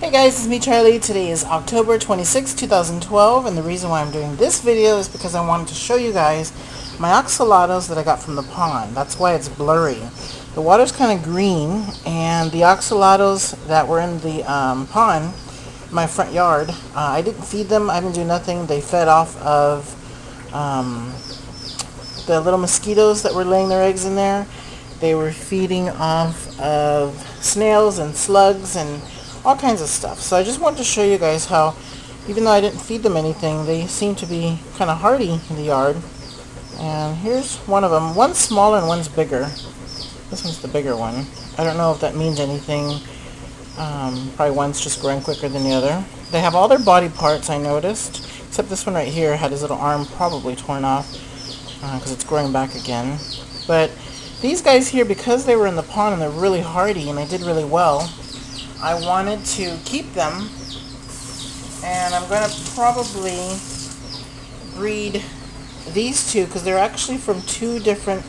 Hey guys, it's me Charlie. Today is October 26, 2012, and the reason why I'm doing this video is because I wanted to show you guys my oxalatos that I got from the pond. That's why it's blurry. The water's kind of green, and the oxalatos that were in the pond, my front yard, I didn't feed them. I didn't do nothing. They fed off of the little mosquitoes that were laying their eggs in there. They were feeding off of snails and slugs and all kinds of stuff. So I just wanted to show you guys how, even though I didn't feed them anything, they seem to be kind of hardy in the yard. And here's one of them. One's smaller and one's bigger. This one's the bigger one. I don't know if that means anything. Probably one's just growing quicker than the other. They have all their body parts, I noticed, except this one right here had his little arm probably torn off because it's growing back again. But these guys here, because they were in the pond and they're really hardy and they did really well, I wanted to keep them, and I'm going to probably breed these two because they're actually from two different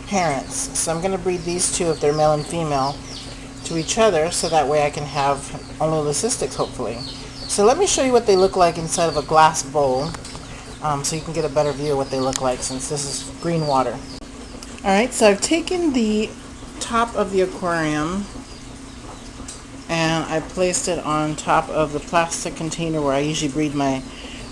parents. So I'm going to breed these two, if they're male and female, to each other, so that way I can have only leucisticus, hopefully. So let me show you what they look like inside of a glass bowl, so you can get a better view of what they look like, since this is green water. Alright, so I've taken the top of the aquarium and I placed it on top of the plastic container where I usually breed my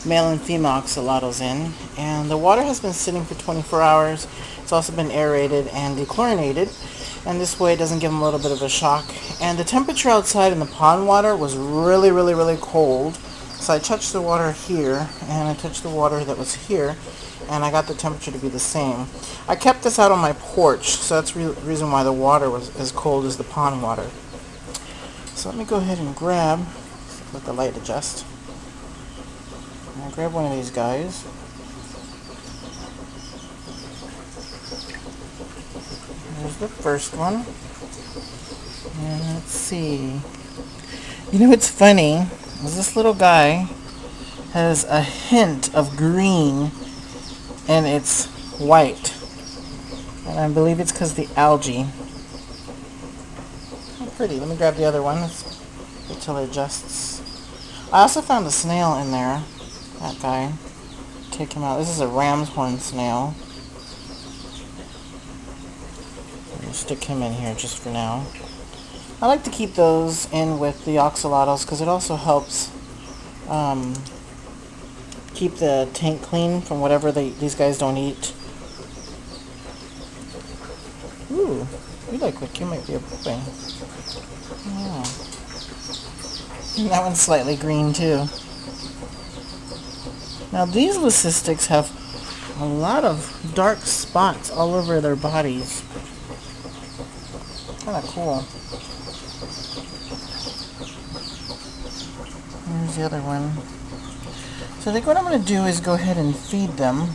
male and female oxalatos in. And the water has been sitting for 24 hours. It's also been aerated and dechlorinated. And this way it doesn't give them a little bit of a shock. And the temperature outside in the pond water was really cold. So I touched the water here and I touched the water that was here, and I got the temperature to be the same. I kept this out on my porch, so that's the reason why the water was as cold as the pond water. So let me go ahead and grab, let the light adjust. I'll grab one of these guys. There's the first one. And let's see. You know what's funny is this little guy has a hint of green and it's white. And I believe it's because the algae. Pretty. Let me grab the other one until it adjusts. I also found a snail in there. That guy. Take him out. This is a ram's horn snail. I'll stick him in here just for now. I like to keep those in with the oxalatos because it also helps keep the tank clean from whatever these guys don't eat. Ooh, you look like you might be a boy. Yeah. And that one's slightly green too. Now these leucisticus have a lot of dark spots all over their bodies. Kind of cool. Here's the other one. So I think what I'm going to do is go ahead and feed them.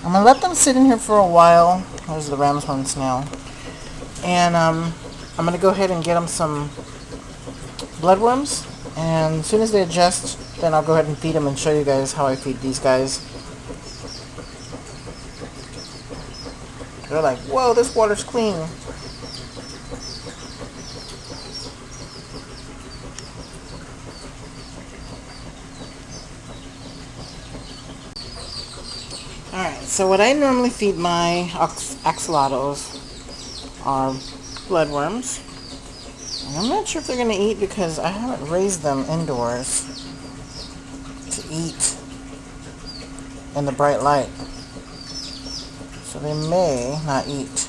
I'm going to let them sit in here for a while. There's the ram's horn snail. And I'm going to go ahead and get them some bloodworms, and as soon as they adjust, then I'll go ahead and feed them and show you guys how I feed these guys. They're like, whoa, this water's clean. Alright, so what I normally feed my oxalatos are bloodworms. And I'm not sure if they're going to eat because I haven't raised them indoors to eat in the bright light. So they may not eat.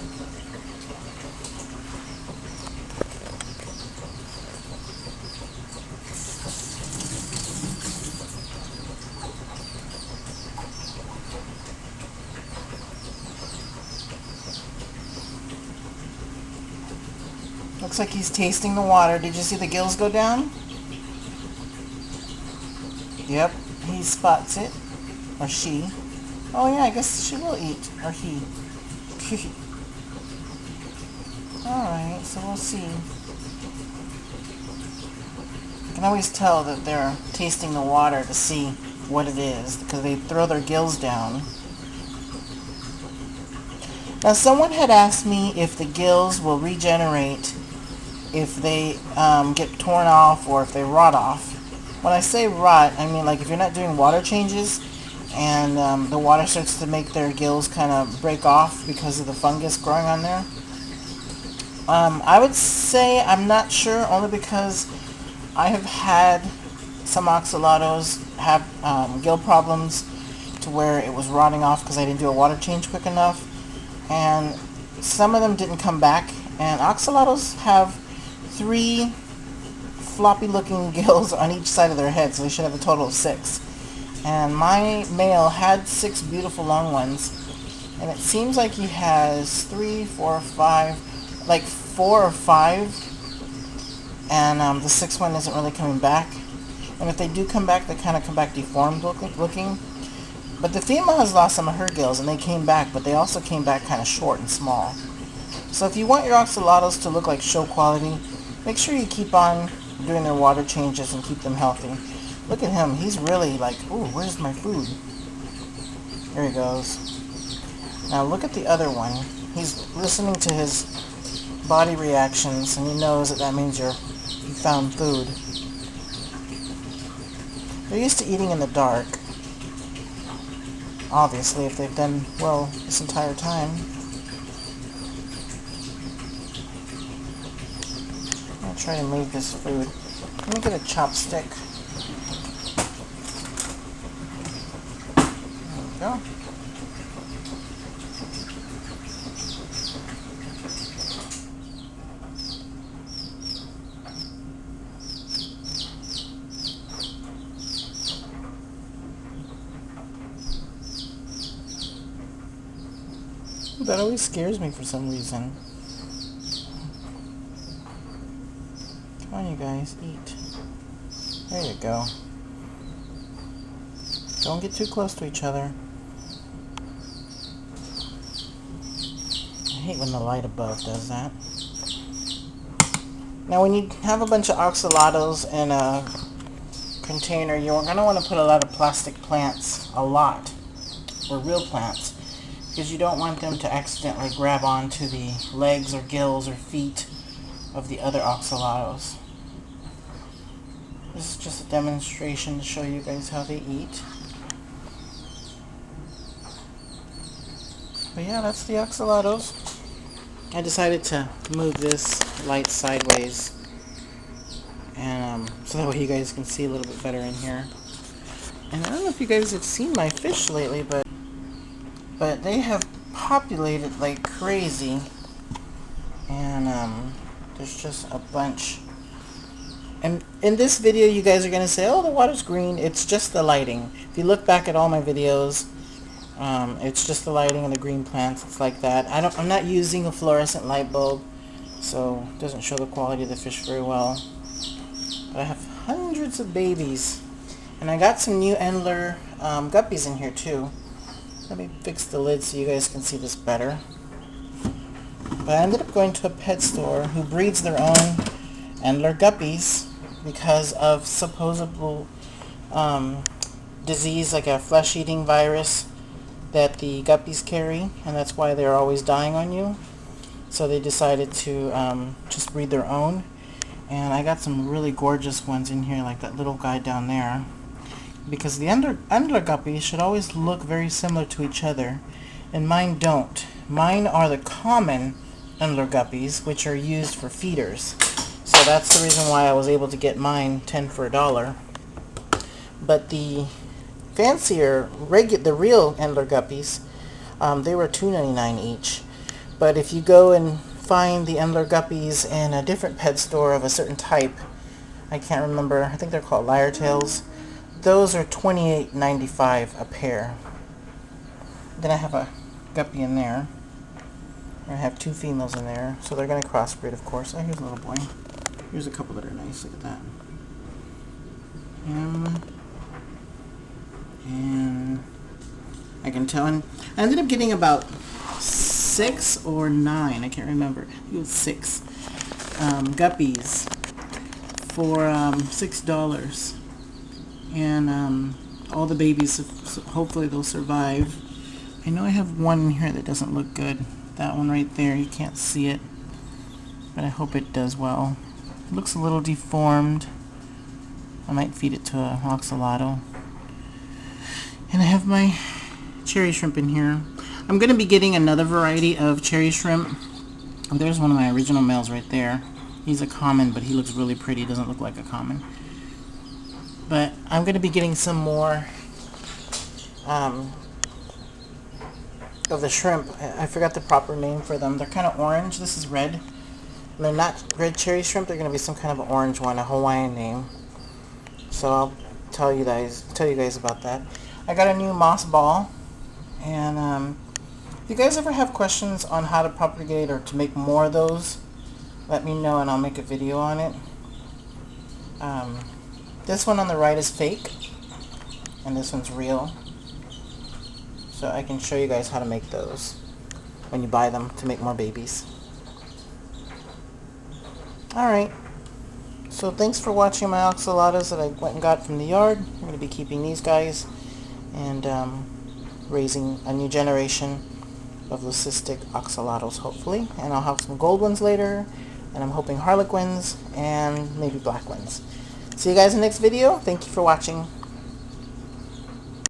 Looks like he's tasting the water. Did you see the gills go down? Yep, he spots it. Or she. Oh yeah, I guess she will eat. Or he. Alright, so we'll see. You can always tell that they're tasting the water to see what it is, because they throw their gills down. Now someone had asked me if the gills will regenerate if they get torn off or if they rot off. When I say rot, I mean like if you're not doing water changes and the water starts to make their gills kind of break off because of the fungus growing on there. I would say I'm not sure, only because I have had some oxalatos have gill problems to where it was rotting off because I didn't do a water change quick enough, and some of them didn't come back. And oxalatos have 3 floppy looking gills on each side of their head, so they should have a total of 6. And my male had 6 beautiful long ones, and it seems like he has 3, 4, 5, like 4 or 5, and the 6th one isn't really coming back. And if they do come back, they kind of come back deformed looking. But the female has lost some of her gills, and they came back, but they also came back kind of short and small. So if you want your oxalatos to look like show quality, make sure you keep on doing their water changes and keep them healthy. Look at him. He's really like, ooh, where's my food? There he goes. Now look at the other one. He's listening to his body reactions, and he knows that means you found food. They're used to eating in the dark. Obviously, if they've done well this entire time. I'll try to move this food. Let me get a chopstick. There we go. That always scares me for some reason. Come on, you guys, eat. There you go. Don't get too close to each other. I hate when the light above does that. Now when you have a bunch of oxalatos in a container, you're going to want to put a lot of plastic plants, a lot, or real plants, because you don't want them to accidentally grab onto the legs or gills or feet of the other oxalatos. This is just a demonstration to show you guys how they eat. But yeah, that's the oxalatos. I decided to move this light sideways, and so that way you guys can see a little bit better in here. And I don't know if you guys have seen my fish lately, but they have populated like crazy, and there's just a bunch. And in this video, you guys are going to say, oh, the water's green. It's just the lighting. If you look back at all my videos, it's just the lighting and the green plants. It's like that. I'm not using a fluorescent light bulb, so it doesn't show the quality of the fish very well. But I have hundreds of babies. And I got some new Endler guppies in here too. Let me fix the lid so you guys can see this better. But I ended up going to a pet store who breeds their own Endler guppies because of supposable disease, like a flesh-eating virus that the guppies carry, and that's why they're always dying on you. So they decided to just breed their own. And I got some really gorgeous ones in here, like that little guy down there. Because the Endler guppies should always look very similar to each other, and mine don't. Mine are the common Endler guppies, which are used for feeders. So that's the reason why I was able to get mine 10 for $1. But the fancier, the real Endler guppies, they were $2.99 each. But if you go and find the Endler guppies in a different pet store of a certain type, I can't remember, I think they're called lyre tails, those are $28.95 a pair. Then I have a guppy in there. I have 2 females in there, so they're going to crossbreed, of course. Oh, here's a little boy. Here's a couple that are nice. Look at that. And I can tell. And I ended up getting about 6 or 9. I can't remember. I think it was 6 guppies for $6. And all the babies, hopefully they'll survive. I know I have one in here that doesn't look good. That one right there, you can't see it. but I hope it does well. It looks a little deformed. I might feed it to a oxalato. And I have my cherry shrimp in here. I'm going to be getting another variety of cherry shrimp. Oh, there's one of my original males right there. He's a common, but he looks really pretty. He doesn't look like a common. But I'm going to be getting some more of the shrimp. I forgot the proper name for them. They're kind of orange. This is red. And they're not red cherry shrimp. They're going to be some kind of orange one, a Hawaiian name. So I'll tell you guys about that. I got a new moss ball, and if you guys ever have questions on how to propagate or to make more of those, let me know and I'll make a video on it. This one on the right is fake, and this one's real. So I can show you guys how to make those when you buy them to make more babies. Alright, so thanks for watching my oxalatas that I went and got from the yard. I'm going to be keeping these guys and raising a new generation of leucistic oxalatos, hopefully. And I'll have some gold ones later, and I'm hoping harlequins and maybe black ones. See you guys in the next video. Thank you for watching.